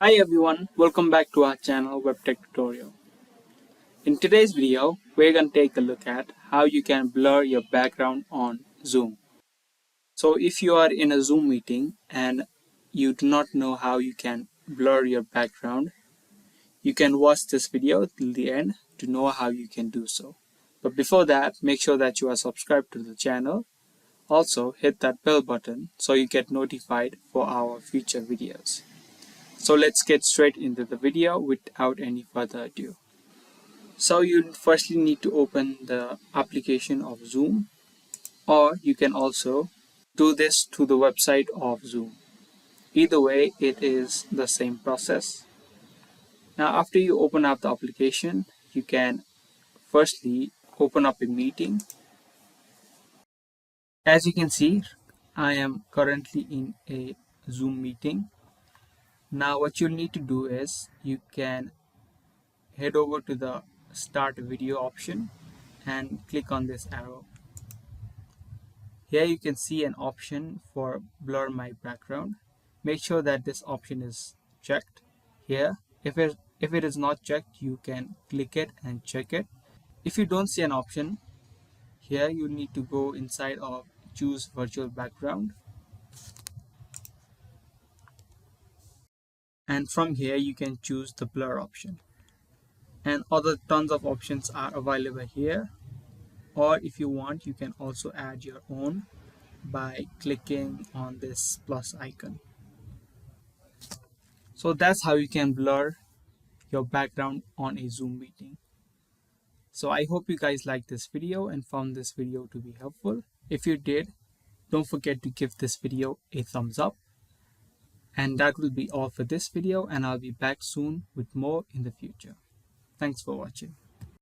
Hi everyone, welcome back to our channel Webtech Tutorial. In today's video, we're going to take a look at how you can blur your background on Zoom. So if you are in a Zoom meeting and you do not know how you can blur your background, you can watch this video till the end to know how you can do so. But before that, make sure that you are subscribed to the channel. Also, hit that bell button so you get notified for our future videos. So let's get straight into the video without any further ado. So you firstly need to open the application of Zoom, or you can also do this to the website of Zoom. Either way, it is the same process. Now after you open up the application, you can firstly open up a meeting. As you can see, I am currently in a Zoom meeting. Now what you'll need to do is you can head over to the start video option and click on this arrow. Here you can see an option for blur my background. Make sure that this option is checked here. If it is not checked, you can click it and check it. If you don't see an option here, you need to go inside of choose virtual background, and from here you can choose the blur option, and other tons of options are available here. Or if you want, you can also add your own by clicking on this plus icon. So that's how you can blur your background on a Zoom meeting. So I hope you guys liked this video and found this video to be helpful. If you did, don't forget to give this video a thumbs up. And that will be all for this video, and I'll be back soon with more in the future. Thanks for watching.